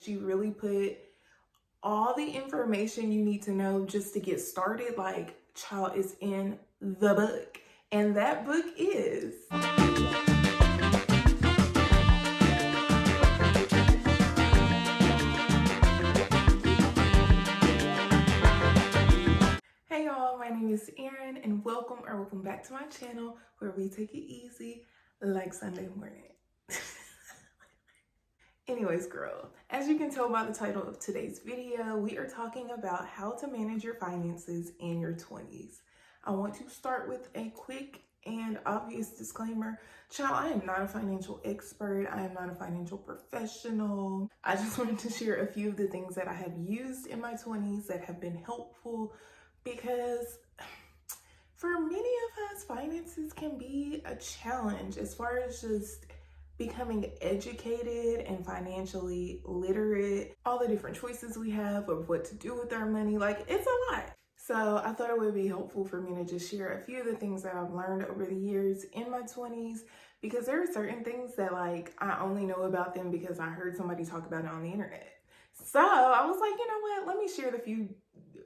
She really put all the information you need to know just to get started. Like, child, is in the book. And that book is Hey y'all, my name is Erin and welcome back to my channel where we take it easy like Sunday morning. Anyways, girl, as you can tell by the title of today's video, we are talking about how to manage your finances in your 20s. I want to start with a quick and obvious disclaimer. Child, I am not a financial expert. I am not a financial professional. I just wanted to share a few of the things that I have used in my 20s that have been helpful, because for many of us, finances can be a challenge as far as just becoming educated and financially literate, all the different choices we have of what to do with our money. Like, it's a lot. So I thought it would be helpful for me to just share a few of the things that I've learned over the years in my 20s, because there are certain things that like I only know about them because I heard somebody talk about it on the internet. So I was like, you know what, let me share the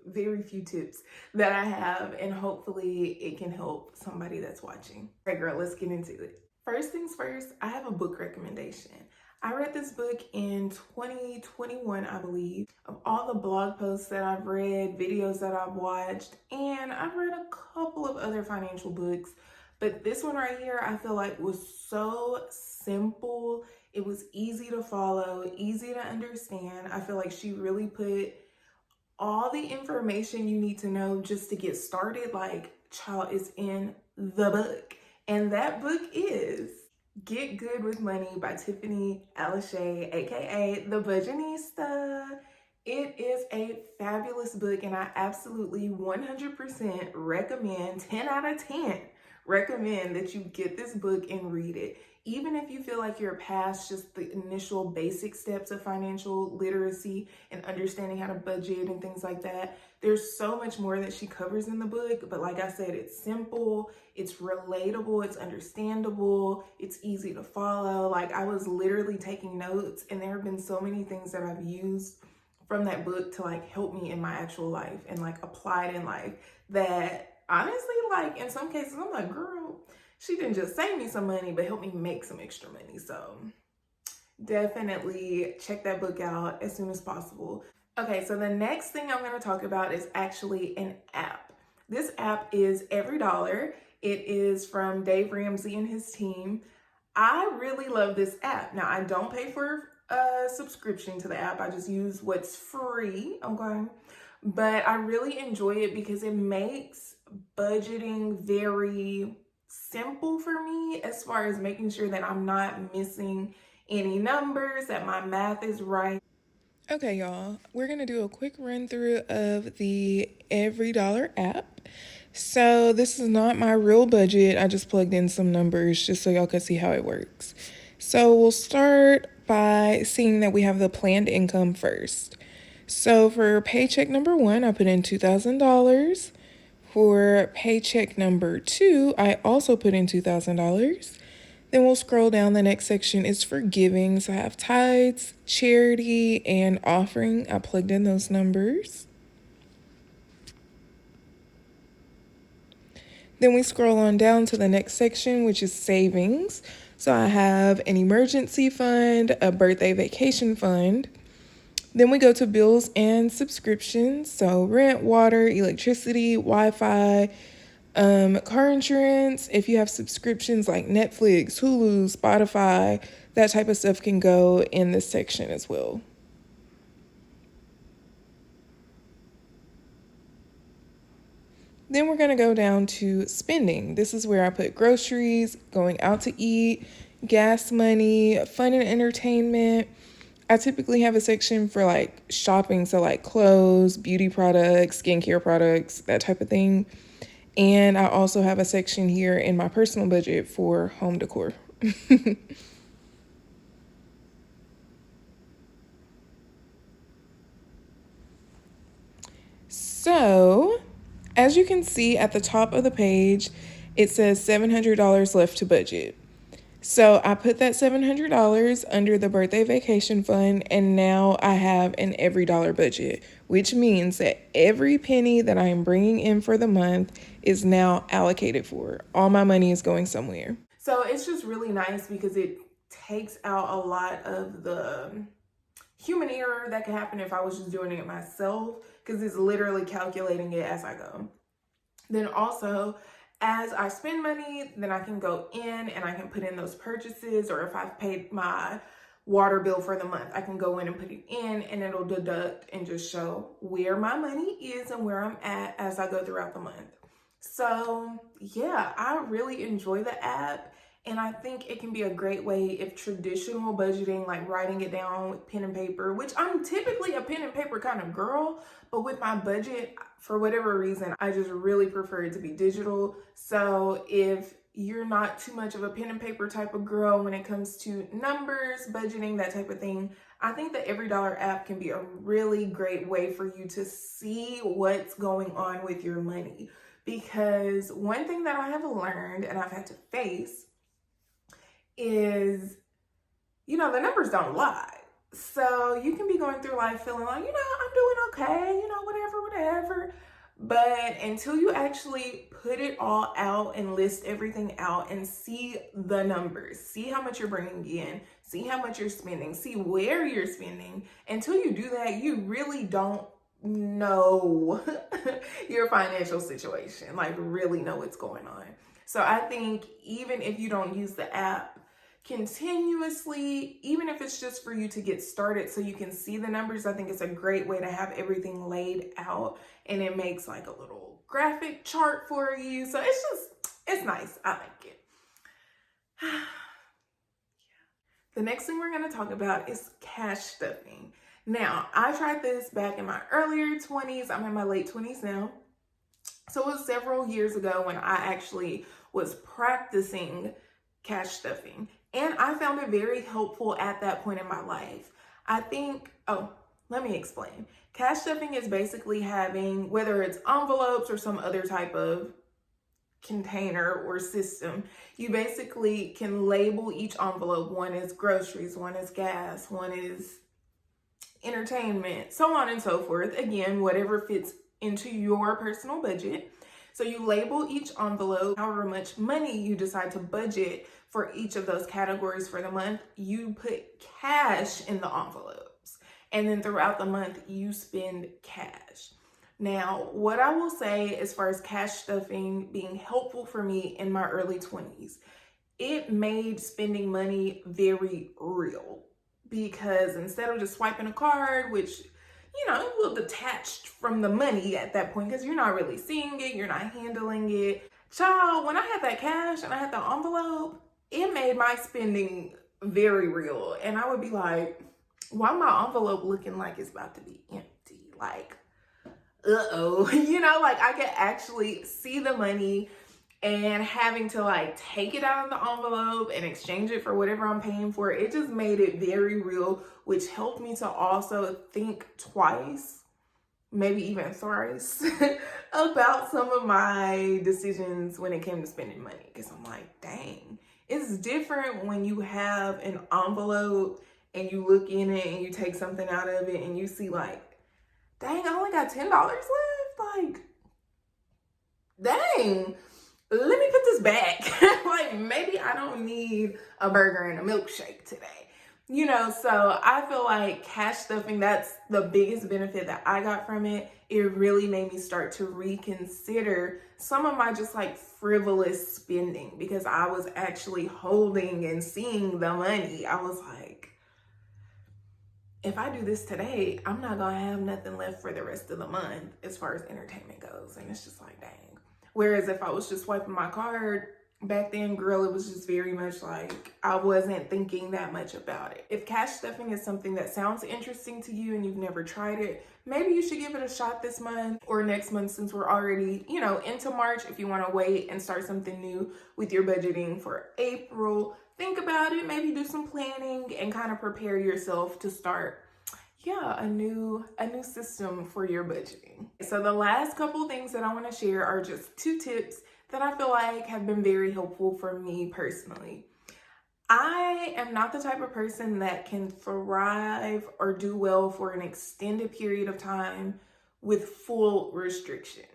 very few tips that I have, and hopefully it can help somebody that's watching. All right, girl, let's get into it. First things first, I have a book recommendation. I read this book in 2021, I believe. Of all the blog posts that I've read, videos that I've watched, and I've read a couple of other financial books, but this one right here I feel like was so simple. It was easy to follow, easy to understand. I feel like she really put all the information you need to know just to get started. Like, child, is in the book. And that book is Get Good with Money by Tiffany Alashay, aka The Budgetnista. It is a fabulous book, and I absolutely 100% recommend, 10 out of 10, recommend that you get this book and read it. Even if you feel like you're past just the initial basic steps of financial literacy and understanding how to budget and things like that, there's so much more that she covers in the book. But like I said, it's simple, it's relatable, it's understandable, it's easy to follow. Like, I was literally taking notes, and there have been so many things that I've used from that book to like help me in my actual life and like applied in life that honestly, like in some cases I'm like, girl, she didn't just save me some money, but help me make some extra money. So definitely check that book out as soon as possible. Okay, so the next thing I'm going to talk about is actually an app. This app is Every Dollar. It is from Dave Ramsey and his team. I really love this app. Now, I don't pay for a subscription to the app. I just use what's free, okay? But I really enjoy it because it makes budgeting very simple for me, as far as making sure that I'm not missing any numbers, that my math is right. Okay, y'all, we're gonna do a quick run through of the Every Dollar app. So this is not my real budget. I just plugged in some numbers just so y'all could see how it works. So we'll start by seeing that we have the planned income first. So for paycheck number 1, I put in $2,000. For paycheck number 2, I also put in $2,000. Then we'll scroll down. The next section is for giving. So I have tithes, charity, and offering. I plugged in those numbers. Then we scroll on down to the next section, which is savings. So I have an emergency fund, a birthday vacation fund. Then we go to bills and subscriptions. So rent, water, electricity, Wi-Fi, car insurance. If you have subscriptions like Netflix, Hulu, Spotify, that type of stuff can go in this section as well. Then we're going to go down to spending. This is where I put groceries, going out to eat, gas money, fun and entertainment. I typically have a section for like shopping, so like clothes, beauty products, skincare products, that type of thing. And I also have a section here in my personal budget for home decor. So, as you can see at the top of the page, it says $700 left to budget. So I put that $700 under the birthday vacation fund, and now I have an every dollar budget, which means that every penny that I am bringing in for the month is now allocated for. All my money is going somewhere. So it's just really nice because it takes out a lot of the human error that could happen if I was just doing it myself, because it's literally calculating it as I go. Then also, as I spend money, then I can go in and I can put in those purchases, or if I've paid my water bill for the month, I can go in and put it in and it'll deduct and just show where my money is and where I'm at as I go throughout the month. So yeah, I really enjoy the app. And I think it can be a great way if traditional budgeting, like writing it down with pen and paper, which I'm typically a pen and paper kind of girl, but with my budget, for whatever reason, I just really prefer it to be digital. So if you're not too much of a pen and paper type of girl when it comes to numbers, budgeting, that type of thing, I think the Every Dollar app can be a really great way for you to see what's going on with your money. Because one thing that I have learned and I've had to face is, the numbers don't lie. So you can be going through life feeling like, I'm doing okay, whatever. But until you actually put it all out and list everything out and see the numbers, see how much you're bringing in, see how much you're spending, see where you're spending, until you do that, you really don't know your financial situation, like really know what's going on. So I think even if you don't use the app continuously, even if it's just for you to get started so you can see the numbers, I think it's a great way to have everything laid out, and it makes like a little graphic chart for you. So it's nice. I like it. The next thing we're going to talk about is cash stuffing. Now, I tried this back in my earlier 20s. I'm in my late 20s now. So it was several years ago when I actually was practicing cash stuffing. And I found it very helpful at that point in my life. I think, let me explain. Cash stuffing is basically having, whether it's envelopes or some other type of container or system, you basically can label each envelope. One is groceries, one is gas, one is entertainment, so on and so forth. Again, whatever fits into your personal budget. So you label each envelope, however much money you decide to budget for each of those categories for the month, you put cash in the envelopes. And then throughout the month, you spend cash. Now, what I will say as far as cash stuffing being helpful for me in my early 20s, it made spending money very real. Because instead of just swiping a card, which, a little detached from the money at that point, because you're not really seeing it, you're not handling it. Child, when I had that cash and I had the envelope, it made my spending very real. And I would be like, why my envelope looking like it's about to be empty? Like, uh-oh. Like I could actually see the money, and having to like take it out of the envelope and exchange it for whatever I'm paying for, it just made it very real, which helped me to also think twice, maybe even thrice, about some of my decisions when it came to spending money. Because I'm like, dang, it's different when you have an envelope and you look in it and you take something out of it and you see like, dang, I only got $10 left. Like, dang, let me put this back. Like, maybe I don't need a burger and a milkshake today. So I feel like cash stuffing, that's the biggest benefit that I got from it. It really made me start to reconsider some of my just like frivolous spending, because I was actually holding and seeing the money. I was like, if I do this today, I'm not gonna have nothing left for the rest of the month as far as entertainment goes. And it's just like, dang. Whereas if I was just swiping my card back then, girl, it was just very much like I wasn't thinking that much about it. If cash stuffing is something that sounds interesting to you and you've never tried it, maybe you should give it a shot this month or next month, since we're already, into March. If you want to wait and start something new with your budgeting for April, think about it, maybe do some planning and kind of prepare yourself to start a new system for your budgeting. So the last couple things that I want to share are just 2 tips that I feel like have been very helpful for me personally. I am not the type of person that can thrive or do well for an extended period of time with full restriction.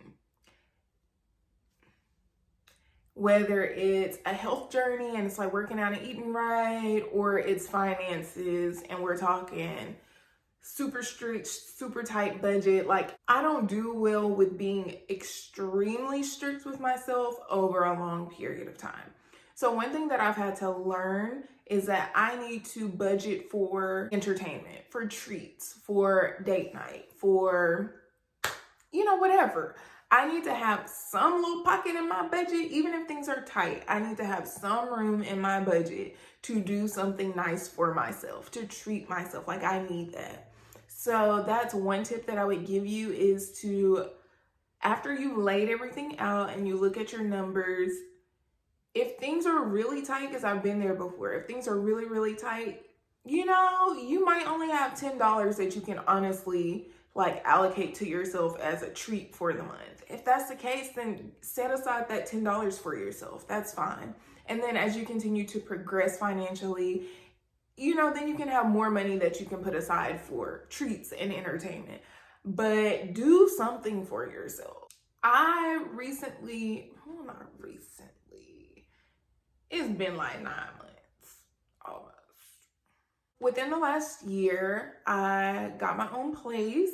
Whether it's a health journey and it's like working out and eating right, or it's finances and we're talking super strict, super tight budget. Like, I don't do well with being extremely strict with myself over a long period of time. So one thing that I've had to learn is that I need to budget for entertainment, for treats, for date night, for, whatever. I need to have some little pocket in my budget, even if things are tight. I need to have some room in my budget to do something nice for myself, to treat myself. Like, I need that. So that's one tip that I would give you, is to, after you've laid everything out and you look at your numbers, if things are really tight, because I've been there before, if things are really, really tight, you might only have $10 that you can honestly like allocate to yourself as a treat for the month. If that's the case, then set aside that $10 for yourself. That's fine. And then as you continue to progress financially, then you can have more money that you can put aside for treats and entertainment. But do something for yourself. I recently, well, not recently, it's been like 9 months almost. Within the last year, I got my own place.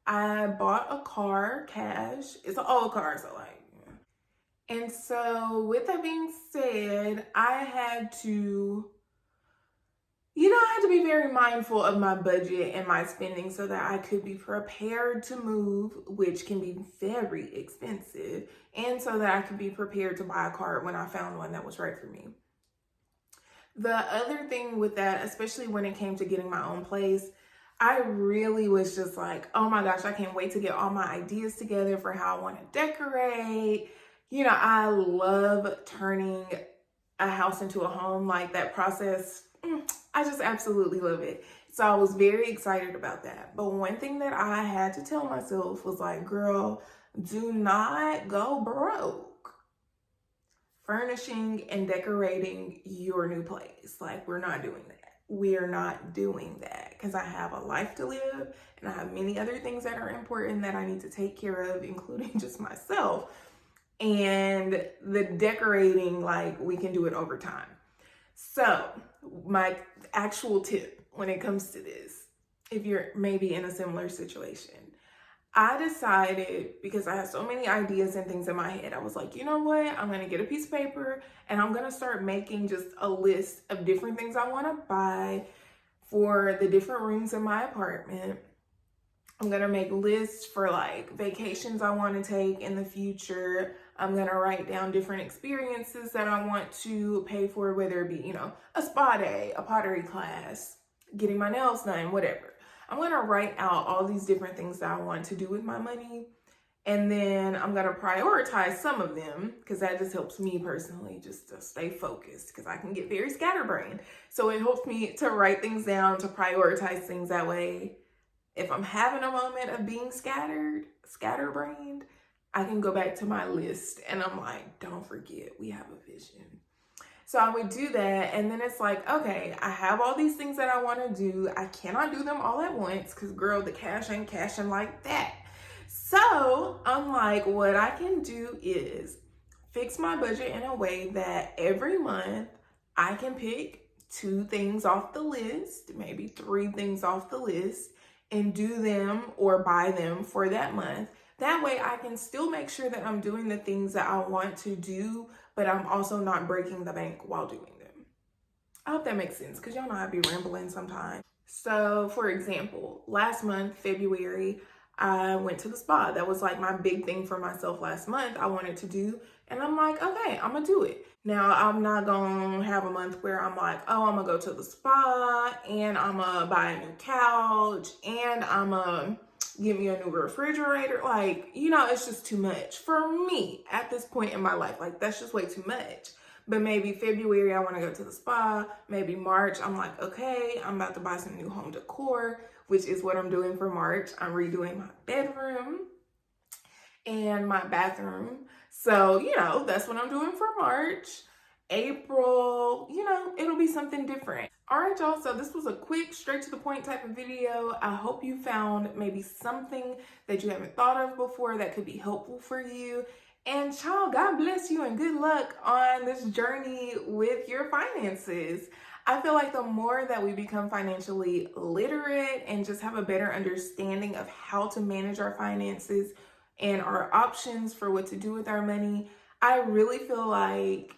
I bought a car cash. It's an old car, so like, and so with that being said, I had to be very mindful of my budget and my spending so that I could be prepared to move, which can be very expensive, and so that I could be prepared to buy a car when I found one that was right for me. The other thing with that, especially when it came to getting my own place, I really was just like, oh my gosh, I can't wait to get all my ideas together for how I want to decorate. I love turning a house into a home. Like, that process, I just absolutely love it. So I was very excited about that. But one thing that I had to tell myself was like, girl, do not go broke furnishing and decorating your new place. Like, we're not doing that. We are not doing that, because I have a life to live and I have many other things that are important that I need to take care of, including just myself. And the decorating, like, we can do it over time. So my actual tip when it comes to this, if you're maybe in a similar situation, I decided, because I had so many ideas and things in my head, I was like, you know what? I'm going to get a piece of paper and I'm going to start making just a list of different things I want to buy for the different rooms in my apartment. I'm going to make lists for like vacations I want to take in the future. I'm going to write down different experiences that I want to pay for, whether it be, a spa day, a pottery class, getting my nails done, whatever. I'm going to write out all these different things that I want to do with my money. And then I'm going to prioritize some of them, because that just helps me personally just to stay focused, because I can get very scatterbrained. So it helps me to write things down, to prioritize things. That way, if I'm having a moment of being scatterbrained, I can go back to my list and I'm like, don't forget, we have a vision. So I would do that, and then it's like, okay, I have all these things that I want to do. I cannot do them all at once, because girl, the cash ain't cashing like that. So I'm like, what I can do is fix my budget in a way that every month I can pick 2 things off the list, maybe 3 things off the list, and do them or buy them for that month. That way I can still make sure that I'm doing the things that I want to do, but I'm also not breaking the bank while doing them. I hope that makes sense, because y'all know I be rambling sometimes. So for example, last month, February, I went to the spa. That was like my big thing for myself last month I wanted to do. And I'm like, okay, I'm gonna do it. Now, I'm not gonna have a month where I'm like, oh, I'm gonna go to the spa and I'm gonna buy a new couch and I'm gonna get me a new refrigerator. Like, it's just too much for me at this point in my life. Like, that's just way too much. But maybe February, I want to go to the spa. Maybe March, I'm like, okay, I'm about to buy some new home decor, which is what I'm doing for March. I'm redoing my bedroom and my bathroom. So, that's what I'm doing for March. April, you know, it'll be something different. All right, y'all, so this was a quick, straight to the point type of video. I hope you found maybe something that you haven't thought of before that could be helpful for you. And child, God bless you and good luck on this journey with your finances. I feel like the more that we become financially literate and just have a better understanding of how to manage our finances and our options for what to do with our money, I really feel like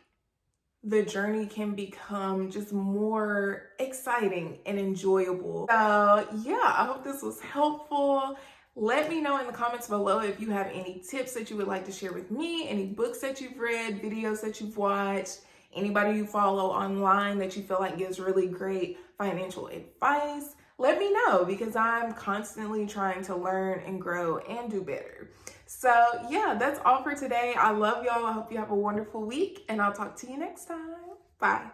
the journey can become just more exciting and enjoyable. So yeah, I hope this was helpful. Let me know in the comments below if you have any tips that you would like to share with me, any books that you've read, videos that you've watched, anybody you follow online that you feel like gives really great financial advice. Let me know, because I'm constantly trying to learn and grow and do better. So yeah, that's all for today. I love y'all. I hope you have a wonderful week, and I'll talk to you next time. Bye.